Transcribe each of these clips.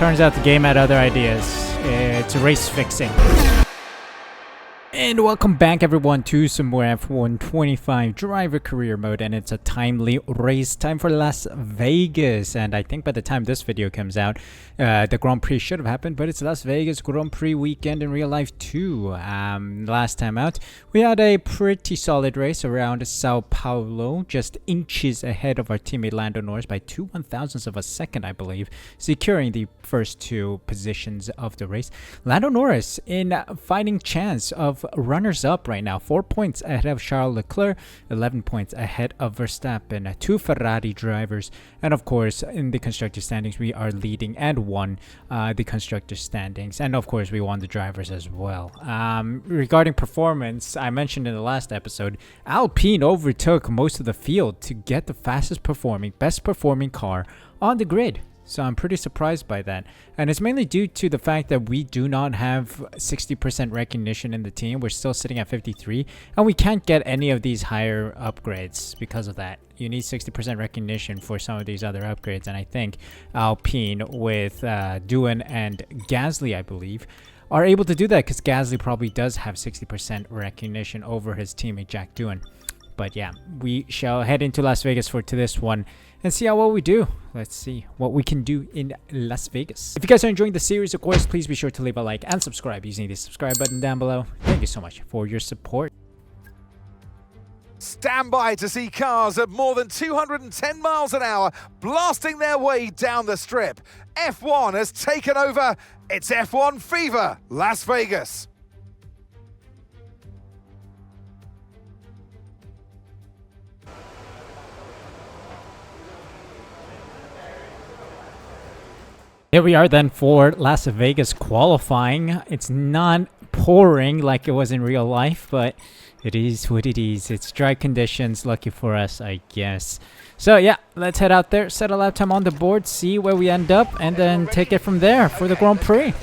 Turns out the game had other ideas. It's race fixing. And welcome back everyone to some more F1 25 driver career mode, and it's a timely race time for Las Vegas. And I think by the time this video comes out, the Grand Prix should have happened, but it's Las Vegas Grand Prix weekend in real life too. Last time out, we had a pretty solid race around Sao Paulo, just inches ahead of our teammate Lando Norris by 2/1000ths of a second, I believe, securing the first two positions of the race. Lando Norris in fighting chance of runners-up right now, 4 points ahead of Charles Leclerc, 11 points ahead of Verstappen, two Ferrari drivers, and of course in the constructor standings we are leading and won the constructor standings, and of course we won the drivers as well. Regarding performance, I mentioned in the last episode, Alpine overtook most of the field to get the fastest performing, best performing car on the grid. So I'm pretty surprised by that. And it's mainly due to the fact that we do not have 60% recognition in the team. We're still sitting at 53. And we can't get any of these higher upgrades because of that. You need 60% recognition for some of these other upgrades. And I think Alpine with Doohan and Gasly, I believe, are able to do that because Gasly probably does have 60% recognition over his teammate Jack Doohan. But yeah, we shall head into Las Vegas for this one and see how well we do. Let's see what we can do in Las Vegas. If you guys are enjoying the series, of course, please be sure to leave a like and subscribe using the subscribe button down below. Thank you so much for your support. Stand by to see cars at more than 210 miles an hour blasting their way down the strip. F1 has taken over. It's F1 Fever, Las Vegas. Here we are then for Las Vegas qualifying. It's not pouring like it was in real life, but it is what it is. It's dry conditions, lucky for us, I guess. So yeah, let's head out there, set a lap time on the board, see where we end up, and then take it from there for the Grand Prix.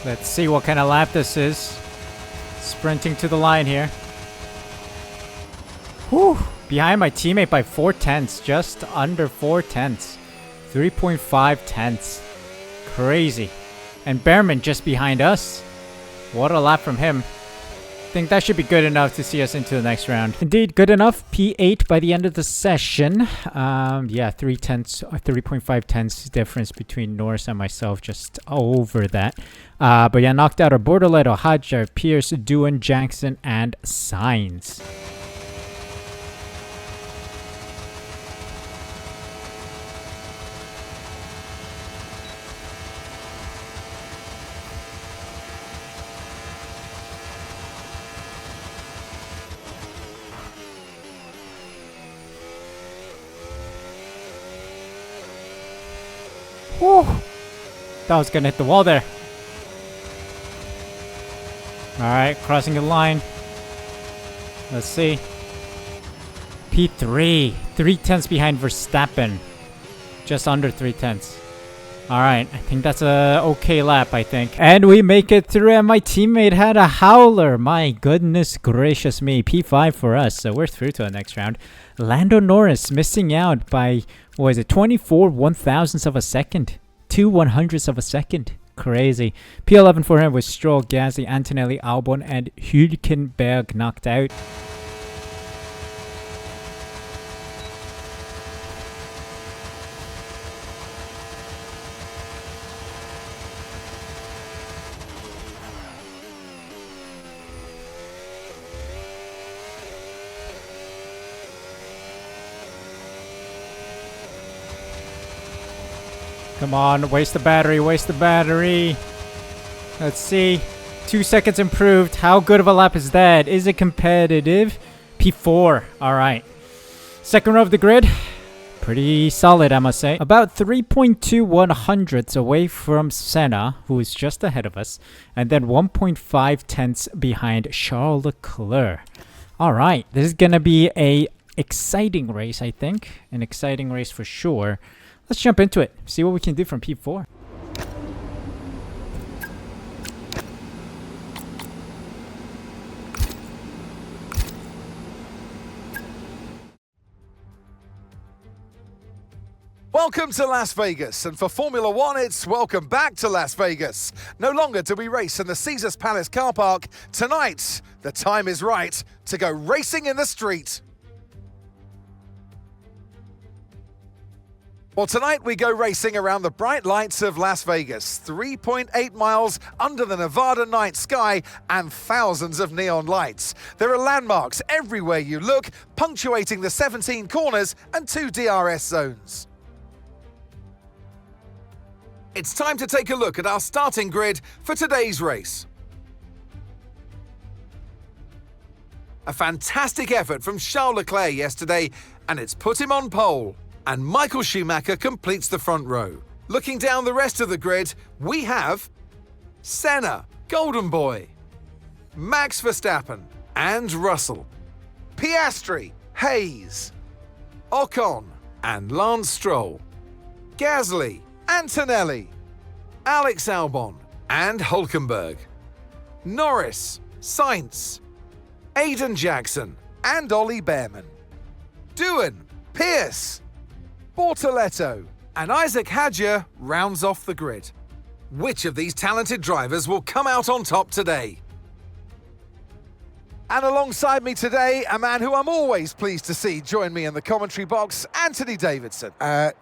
Let's see what kind of lap this is. Sprinting to the line here. Whew. Behind my teammate by 4/10, just under 4/10. 3.5 tenths. Crazy. And Behrman just behind us. What a lap from him. I think that should be good enough to see us into the next round. Indeed, good enough. P8 by the end of the session. Yeah, 3.5 tenths difference between Norris and myself, just over that. But yeah, knocked out our Bortoleto, Hadjar, Pierce, Doohan, Jackson, and Sainz. Whew. That was gonna hit the wall there. Alright, crossing the line. Let's see. P3. 3/10 behind Verstappen. Just under 3/10. All right, I think that's a okay lap, I think. And we make it through, and my teammate had a howler. My goodness gracious me. P5 for us, so we're through to the next round. Lando Norris missing out by, what is it, 24 1,000ths of a second. 2 100ths of a second. Crazy. P11 for him with Stroll, Gasly, Antonelli, Albon, and Hülkenberg knocked out. Come on, waste the battery, waste the battery. Let's see. 2 seconds improved. How good of a lap is that? Is it competitive? P4. All right. Second row of the grid. Pretty solid, I must say. About 3.21 hundredths away from Senna, who is just ahead of us. And then 1.5 tenths behind Charles Leclerc. All right. This is going to be a exciting race, I think. An exciting race for sure. Let's jump into it, see what we can do from P4. Welcome to Las Vegas, and for Formula One, it's welcome back to Las Vegas. No longer do we race in the Caesars Palace car park. Tonight, the time is right to go racing in the street. Well, tonight we go racing around the bright lights of Las Vegas, 3.8 miles under the Nevada night sky and thousands of neon lights. There are landmarks everywhere you look, punctuating the 17 corners and 2 DRS zones. It's time to take a look at our starting grid for today's race. A fantastic effort from Charles Leclerc yesterday, and it's put him on pole. And Michael Schumacher completes the front row. Looking down the rest of the grid, we have Senna, Golden Boy, Max Verstappen, and Russell, Piastri, Hayes, Ocon, and Lance Stroll, Gasly, Antonelli, Alex Albon, and Hülkenberg, Norris, Sainz, Aiden Jackson, and Ollie Behrman, Doohan, Pierce, Bortoletto, and Isaac Hadjar rounds off the grid. Which of these talented drivers will come out on top today? And alongside me today, a man who I'm always pleased to see join me in the commentary box, Anthony Davidson.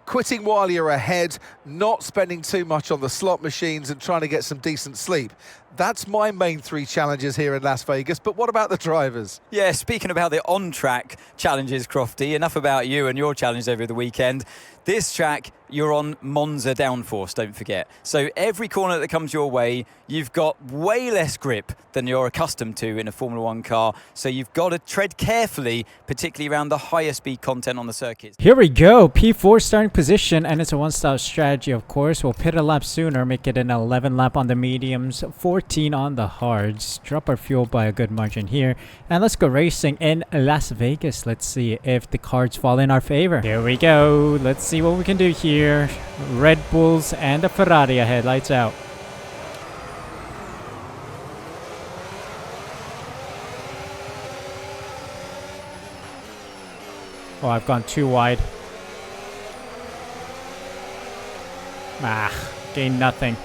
Quitting while you're ahead, not spending too much on the slot machines and trying to get some decent sleep. That's my main 3 challenges here in Las Vegas, but what about the drivers? Yeah, speaking about the on-track challenges, Crofty, enough about you and your challenge over the weekend. This track, you're on Monza downforce, don't forget. So every corner that comes your way, you've got way less grip than you're accustomed to in a Formula One car. So you've got to tread carefully, particularly around the higher speed content on the circuits. Here we go, P4 starting position, and it's a one-stop strategy, of course. We'll pit a lap sooner, make it an 11 lap on the mediums, 14 on the hards. Drop our fuel by a good margin here. And let's go racing in Las Vegas. Let's see if the cards fall in our favor. Here we go. Let's see what we can do here. Red Bulls and a Ferrari ahead. Lights out. Oh, I've gone too wide. Gained nothing.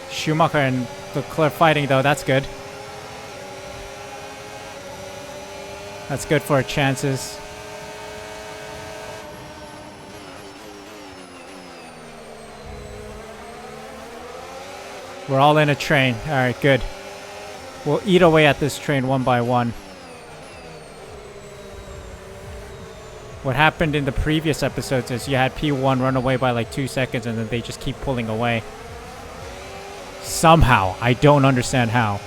Schumacher and Leclerc fighting though, that's good. That's good for our chances. We're all in a train. Alright, good. We'll eat away at this train one by one. What happened in the previous episodes is you had P1 run away by like 2 seconds and then they just keep pulling away. Somehow. I don't understand how.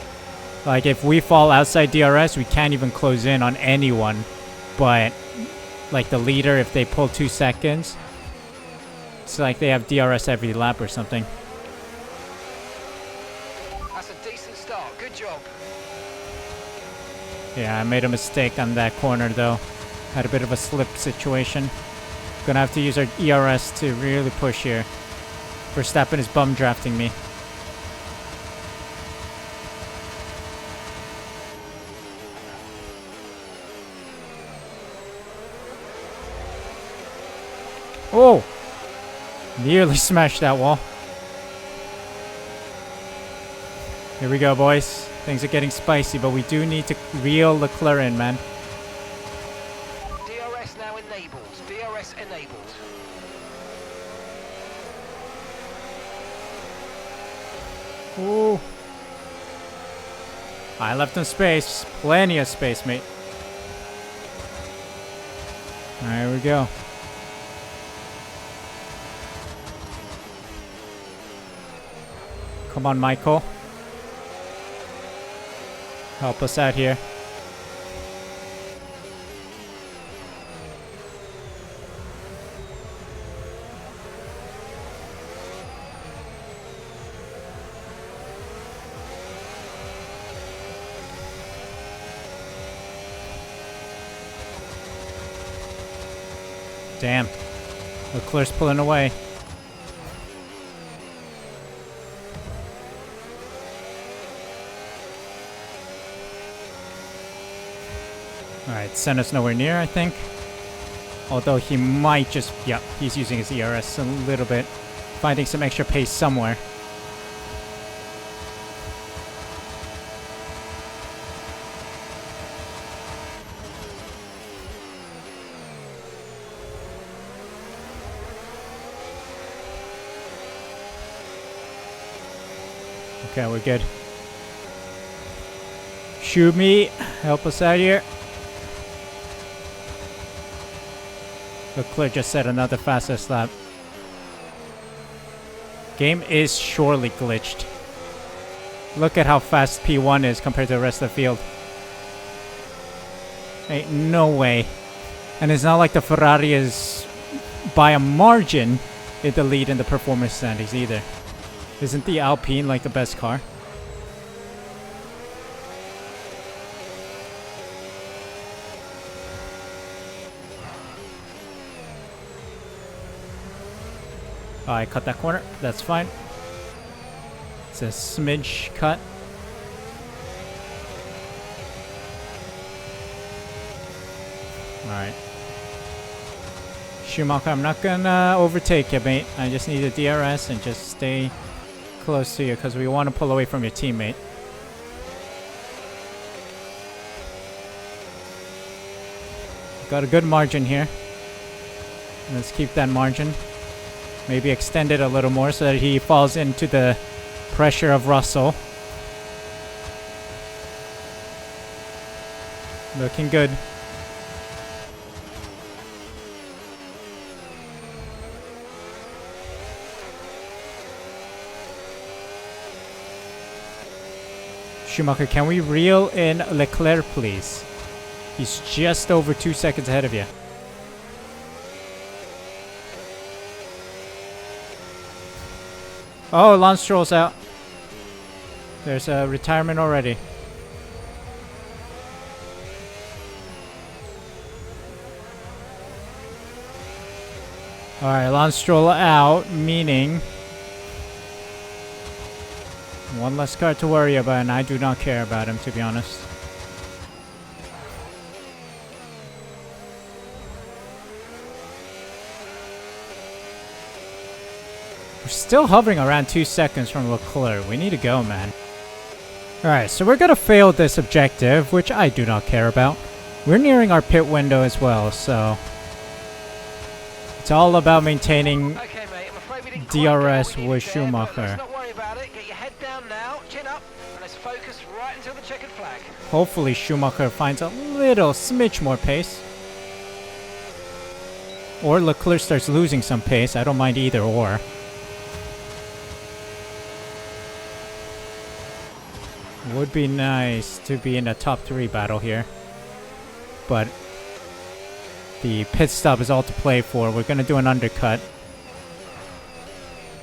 Like if we fall outside DRS, we can't even close in on anyone. But like the leader, if they pull 2 seconds, it's like they have DRS every lap or something. That's a decent start. Good job. Yeah, I made a mistake on that corner though. Had a bit of a slip situation. Gonna have to use our ERS to really push here. Verstappen is bum drafting me. Oh! Nearly smashed that wall. Here we go, boys. Things are getting spicy, but we do need to reel Leclerc in, man. DRS now enabled. DRS enabled. Ooh. I left him space. Plenty of space, mate. There we go. Come on, Michael. Help us out here. Damn. Leclerc's pulling away. Alright, Senna's nowhere near, I think. Although he might just... Yeah, he's using his ERS a little bit. Finding some extra pace somewhere. Okay, we're good. Shoot me. Help us out here. Leclerc just set another fastest lap. Game is surely glitched. Look at how fast P1 is compared to the rest of the field. Ain't no way. And it's not like the Ferrari is by a margin in the lead in the performance standings either. Isn't the Alpine like the best car? Oh, I cut that corner. That's fine. It's a smidge cut. Alright. Schumacher, I'm not gonna overtake you, mate. I just need a DRS and just stay close to you because we want to pull away from your teammate. Got a good margin here. Let's keep that margin. Maybe extend it a little more so that he falls into the pressure of Russell. Looking good. Schumacher, can we reel in Leclerc, please? He's just over 2 seconds ahead of you. Oh, Lance Stroll's out. There's a retirement already. Alright, Lance Stroll out, meaning one less car to worry about, and I do not care about him, to be honest. We're still hovering around 2 seconds from Leclerc. We need to go, man. Alright, so we're gonna fail this objective, which I do not care about. We're nearing our pit window as well, so it's all about maintaining Okay, mate, I'm afraid we didn't DRS quite get what we with needed there, but Schumacher. let's not worry about it. Get your head down now, chin up, and let's focus right until the checkered flag. Hopefully Schumacher finds a little smidge more pace. Or Leclerc starts losing some pace. I don't mind either or. Would be nice to be in a top 3 battle here. But the pit stop is all to play for. We're going to do an undercut.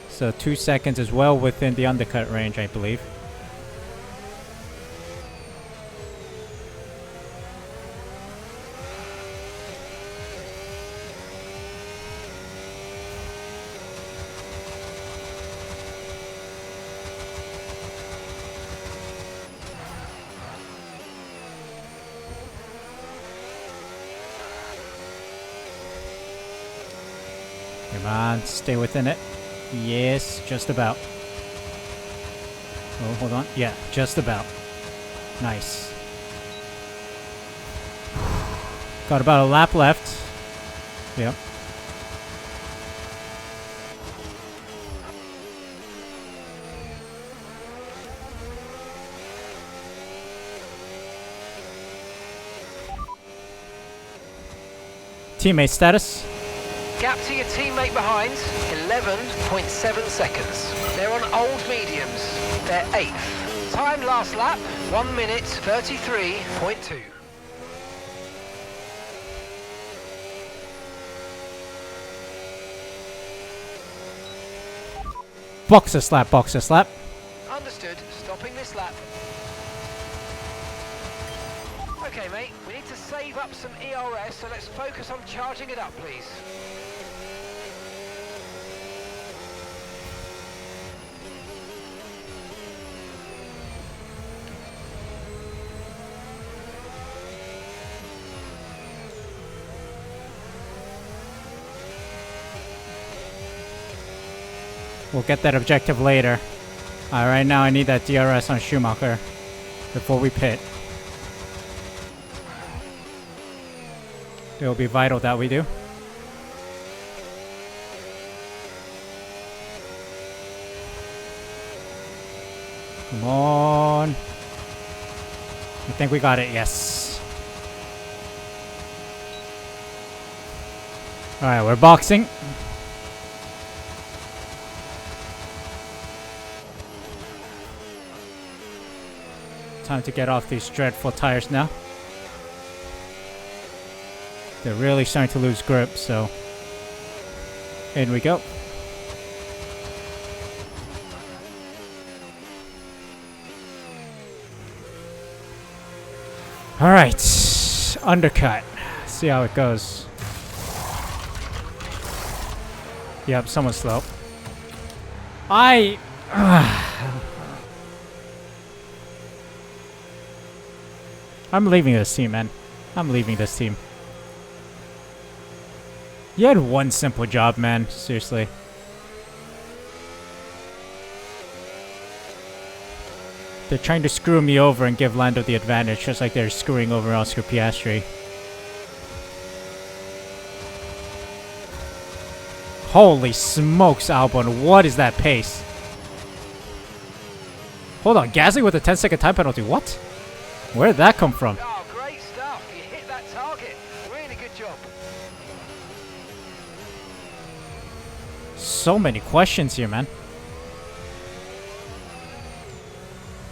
So 2 seconds is well within the undercut range, I believe. Come on, stay within it. Yes, just about. Oh, hold on. Yeah, just about. Nice. Got about a lap left. Yep. Teammate status. Gap to your teammate behind, 11.7 seconds. They're on old mediums. They're 8th. Time last lap, 1 minute 33.2. Boxer slap, boxer slap. Understood. Stopping this lap. Okay, mate. We need to save up some ERS, so let's focus on charging it up, please. We'll get that objective later. Right now I need that DRS on Schumacher before we pit. It'll be vital that we do. Come on. I think we got it, yes. Alright, we're boxing. Time to get off these dreadful tires now. They're really starting to lose grip, so in we go. All right, undercut. See how it goes. Yep, someone's slow. I'm leaving this team, man. I'm leaving this team. You had one simple job, man. Seriously. They're trying to screw me over and give Lando the advantage, just like they're screwing over Oscar Piastri. Holy smokes, Albon. What is that pace? Hold on. Gasly with a 10-second time penalty. What? Where did that come from? Oh, great stuff. You hit that target. Really good job. So many questions here, man.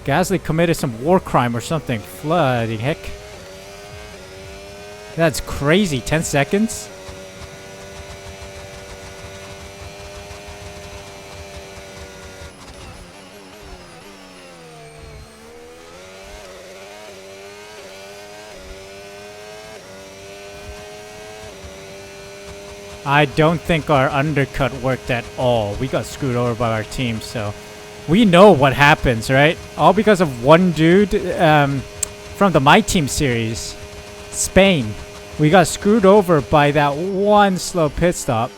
Gasly committed some war crime or something. Bloody heck. That's crazy. 10 seconds? I don't think our undercut worked at all. We got screwed over by our team, so we know what happens, right? All because of one dude from the My Team series, Spain. We got screwed over by that one slow pit stop,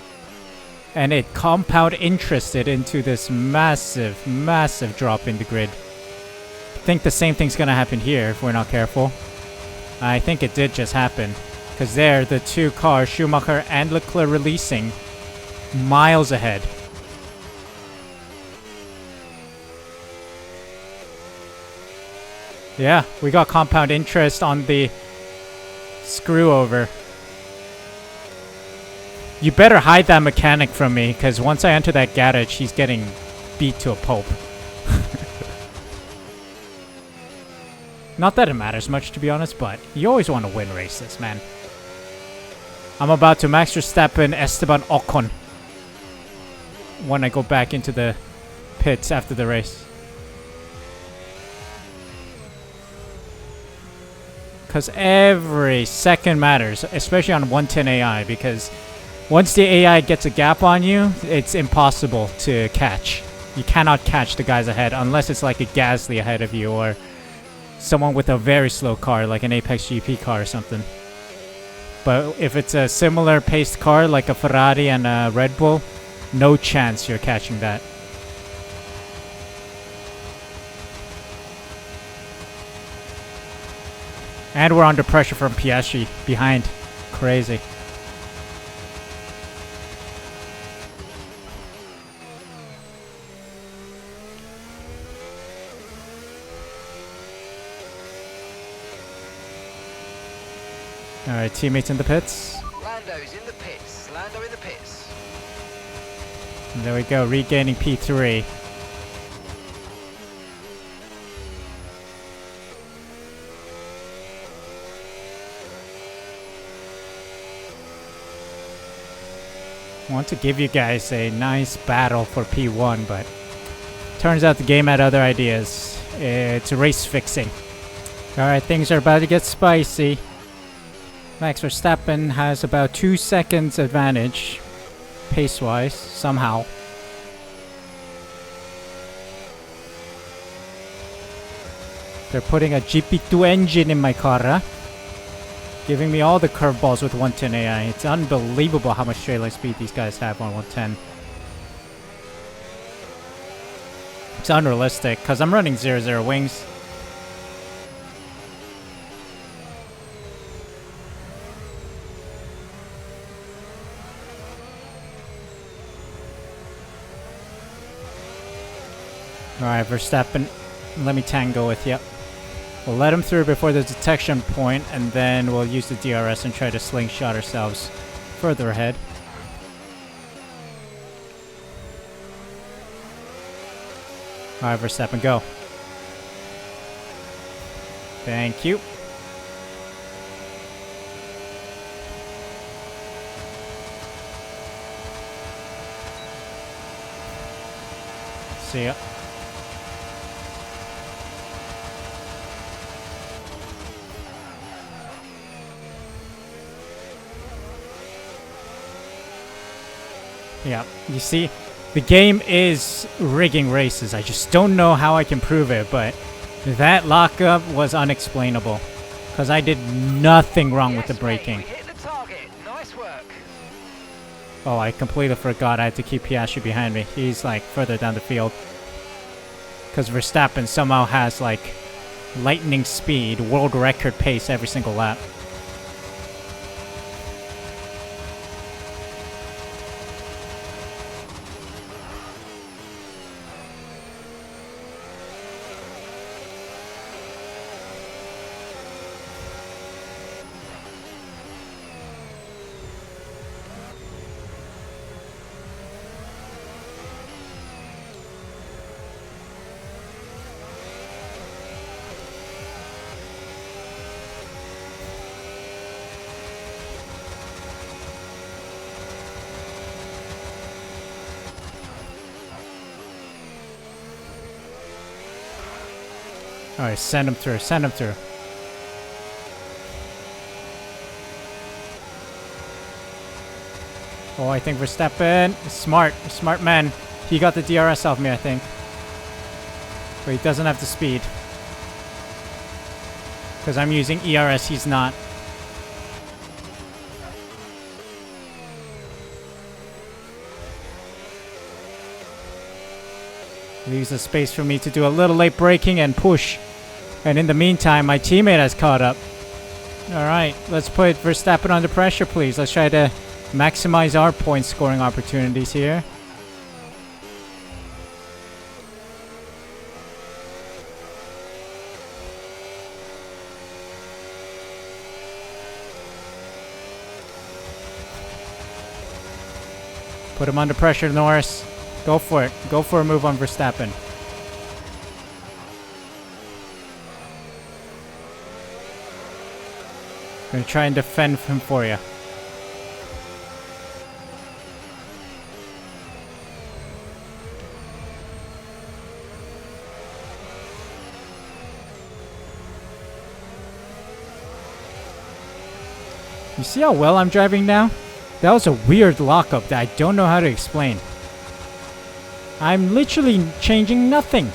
and it compound interested into this massive, massive drop in the grid. I think the same thing's gonna happen here if we're not careful. I think it did just happen. Because there, the two cars, Schumacher and Leclerc, releasing miles ahead. Yeah, we got compound interest on the screw over. You better hide that mechanic from me, because once I enter that garage, he's getting beat to a pulp. Not that it matters much, to be honest, but you always want to win races, man. I'm about to Max Verstappen Esteban Ocon when I go back into the pits after the race. Because every second matters, especially on 110 AI, because once the AI gets a gap on you, it's impossible to catch. You cannot catch the guys ahead unless it's like a Gasly ahead of you or someone with a very slow car, like an Apex GP car or something. But if it's a similar paced car like a Ferrari and a Red Bull, no chance you're catching that. And we're under pressure from Piastri behind. Crazy. Alright, teammates in the pits. Lando's in the pits. Lando in the pits. And there we go, regaining P3. I want to give you guys a nice battle for P1, but turns out the game had other ideas. It's race fixing. Alright, things are about to get spicy. Max Verstappen has about 2 seconds advantage, pace-wise, somehow. They're putting a GP2 engine in my car, giving me all the curveballs with 110 AI. It's unbelievable how much straight line speed these guys have on 110. It's unrealistic, because I'm running 0-0 wings. Alright, Verstappen, let me tango with you. We'll let him through before the detection point, and then we'll use the DRS and try to slingshot ourselves further ahead. Alright, Verstappen, go. Thank you. See ya. Yeah, you see, the game is rigging races. I just don't know how I can prove it, but that lockup was unexplainable. Because I did nothing wrong with the braking. Hit the target. Nice work. Oh, I completely forgot I had to keep Piastri behind me. He's like further down the field. Because Verstappen somehow has like lightning speed, world record pace every single lap. Alright, send him through, send him through. Oh, I think Verstappen, smart man. He got the DRS off me, I think. But he doesn't have the speed. Because I'm using ERS, he's not. Leaves a space for me to do a little late braking and push. And in the meantime, my teammate has caught up. Alright, let's put Verstappen under pressure, please. Let's try to maximize our point scoring opportunities here. Put him under pressure, Norris. Go for it. Go for a move on Verstappen. Gonna try and defend him for you. You see how well I'm driving now? That was a weird lockup that I don't know how to explain. I'm literally changing nothing.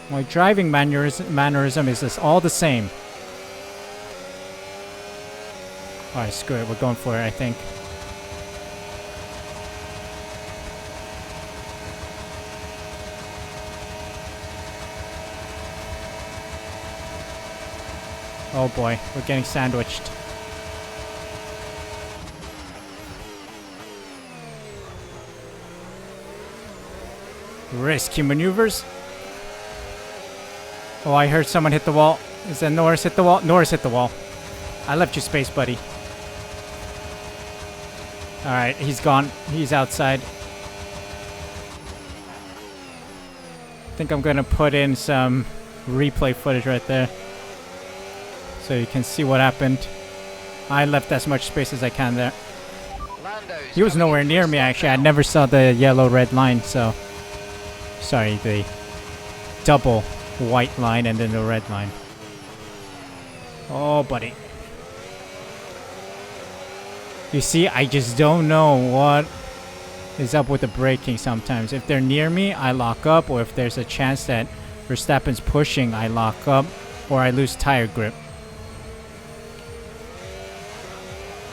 My driving mannerism is just all the same. Alright, screw it. We're going for it, I think. Oh boy, we're getting sandwiched. Risky maneuvers. Oh, I heard someone hit the wall. Is that Norris hit the wall? Norris hit the wall. I left you space, buddy. Alright, he's gone. He's outside. I think I'm gonna put in some replay footage right there, so you can see what happened. I left as much space as I can there. He was nowhere near me, actually. I never saw the yellow-red line, so... Sorry, the double white line and then the red line. Oh, buddy. You see, I just don't know what is up with the braking sometimes. If they're near me, I lock up, or if there's a chance that Verstappen's pushing, I lock up, or I lose tire grip.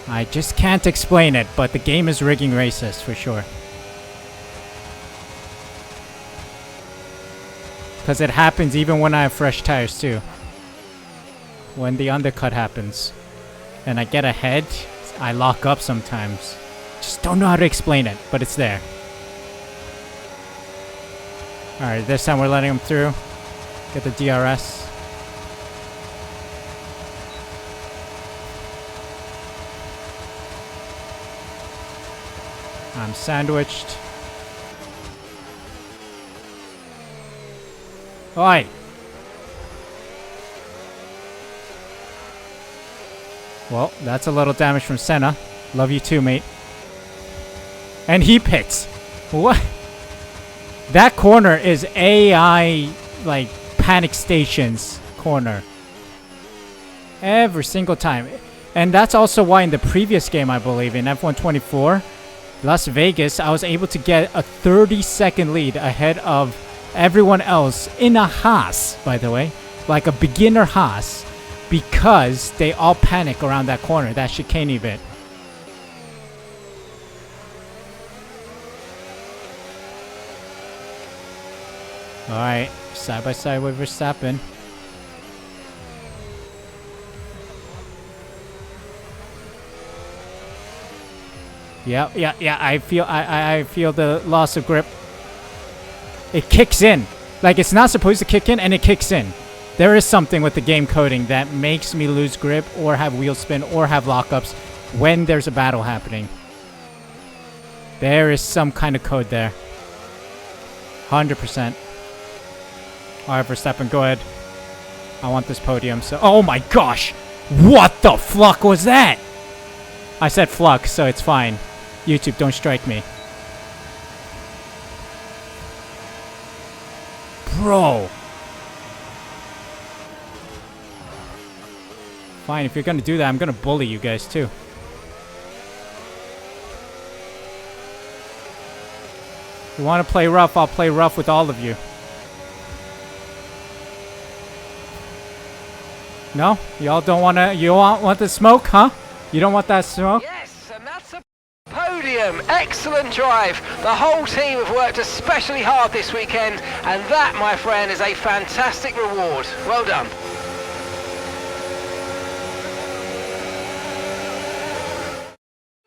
I just can't explain it, but the game is rigging races for sure. Because it happens even when I have fresh tires too. When the undercut happens and I get ahead, I lock up sometimes. Just don't know how to explain it, but it's there. Alright, this time we're letting him through. Get the DRS. I'm sandwiched. Oi! Well, that's a little damage from Senna. Love you too, mate. And he pits. What? That corner is AI, like, panic stations corner. Every single time. And that's also why in the previous game, I believe, in F124, Las Vegas, I was able to get a 30-second lead ahead of everyone else in a Haas, by the way, like a beginner Haas, because they all panic around that corner, that chicane bit. Alright, side by side with Verstappen. Yeah, I feel the loss of grip. It kicks in. Like, it's not supposed to kick in, and it kicks in. There is something with the game coding that makes me lose grip or have wheel spin or have lockups when there's a battle happening. There is some kind of code there. 100%. Alright, Verstappen, go ahead. I want this podium, so... Oh my gosh! What the fuck was that? I said flux, so it's fine. YouTube, don't strike me. Bro. Fine, if you're gonna do that, I'm gonna bully you guys too. If you wanna play rough, I'll play rough with all of you. No? Y'all don't wanna... You want the smoke, huh? You don't want that smoke? Yes, and that's a podium. Excellent drive. The whole team have worked especially hard this weekend, and that, my friend, is a fantastic reward. Well done.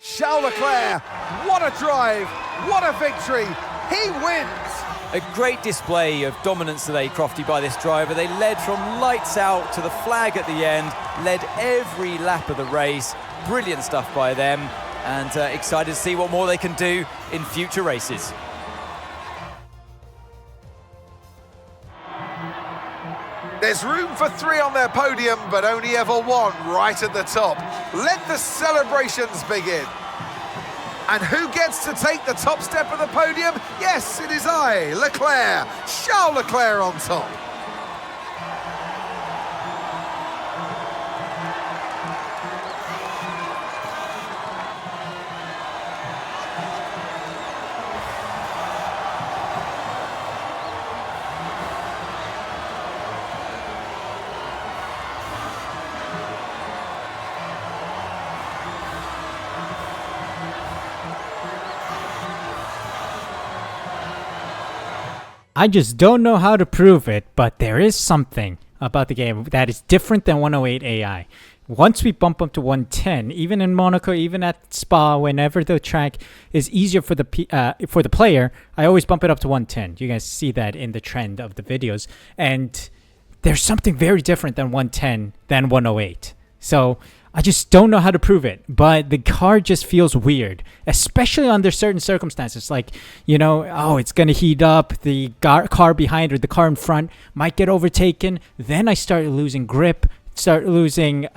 Charles Leclerc, what a drive, what a victory, he wins! A great display of dominance today, Crofty, by this driver. They led from lights out to the flag at the end, led every lap of the race. Brilliant stuff by them, and excited to see what more they can do in future races. There's room for 3 on their podium, but only ever 1 right at the top. Let the celebrations begin. And who gets to take the top step of the podium? Yes, it is I, Leclerc, Charles Leclerc on top. I just don't know how to prove it, but there is something about the game that is different than 108 AI. Once we bump up to 110, even in Monaco, even at Spa, whenever the track is easier for the player, I always bump it up to 110. You guys see that in the trend of the videos. And there's something very different than 110 than 108. So I just don't know how to prove it, but the car just feels weird, especially under certain circumstances. Like, you know, oh, it's going to heat up. The car behind or the car in front might get overtaken. Then I start losing grip. Start losing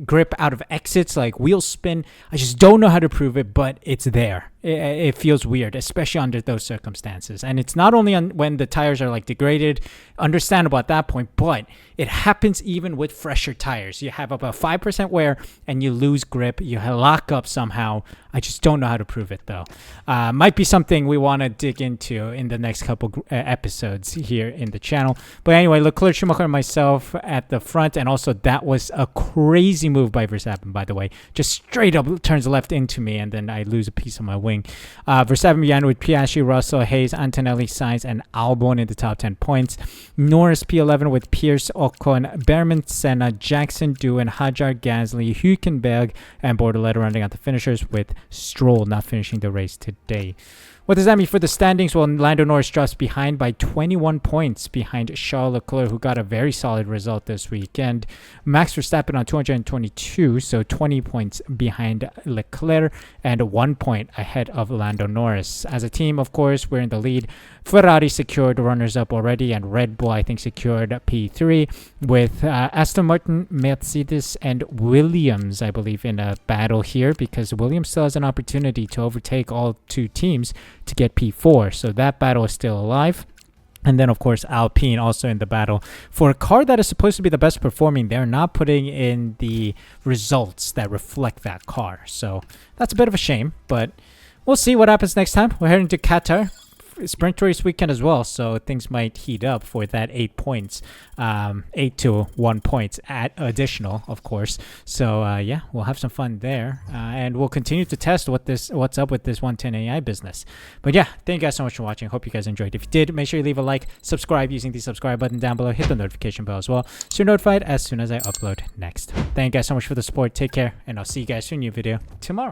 grip out of exits, like wheel spin. I just don't know how to prove it, but it's there. It feels weird, especially under those circumstances. And it's not only when the tires are like degraded, understandable at that point, but it happens even with fresher tires. You have about 5% wear and you lose grip, you lock up somehow. I just don't know how to prove it though. Might be something we want to dig into in the next couple episodes here in the channel. But anyway, Leclerc, Schumacher, and myself at the front, and also that was a crazy move by Verstappen, by the way. Just straight up turns left into me, and then I lose a piece of my wing. Verstappen began with Piastri, Russell, Hayes, Antonelli, Sainz, and Albon in the top 10 points. Norris P11 with Pierce, Ocon, Behrman, Senna, Jackson, Doohan, Hajar, Gasly, Hülkenberg, and Bortoleto rounding out the finishers, with Stroll not finishing the race today. What does that mean for the standings? Well, Lando Norris drops behind by 21 points behind Charles Leclerc, who got a very solid result this week. And Max Verstappen on 222, so 20 points behind Leclerc and 1 point ahead of Lando Norris. As a team, of course, we're in the lead. Ferrari secured runners-up already, and Red Bull, I think, secured P3, with Aston Martin, Mercedes, and Williams, I believe, in a battle here, because Williams still has an opportunity to overtake all two teams to get P4. So that battle is still alive. And then, of course, Alpine also in the battle. For a car that is supposed to be the best performing, they're not putting in the results that reflect that car. So that's a bit of a shame, but we'll see what happens next time. We're heading to Qatar. Sprint race weekend as well, so things might heat up for that 8 points, 8 to 1 points at additional, of course. So yeah, we'll have some fun there, and we'll continue to test what's up with this 110 AI business. But yeah, thank you guys so much for watching. Hope you guys enjoyed. If you did, make sure you leave a like, subscribe using the subscribe button down below, hit the notification bell as well, so you're notified as soon as I upload next. Thank you guys so much for the support. Take care, and I'll see you guys in a new video tomorrow.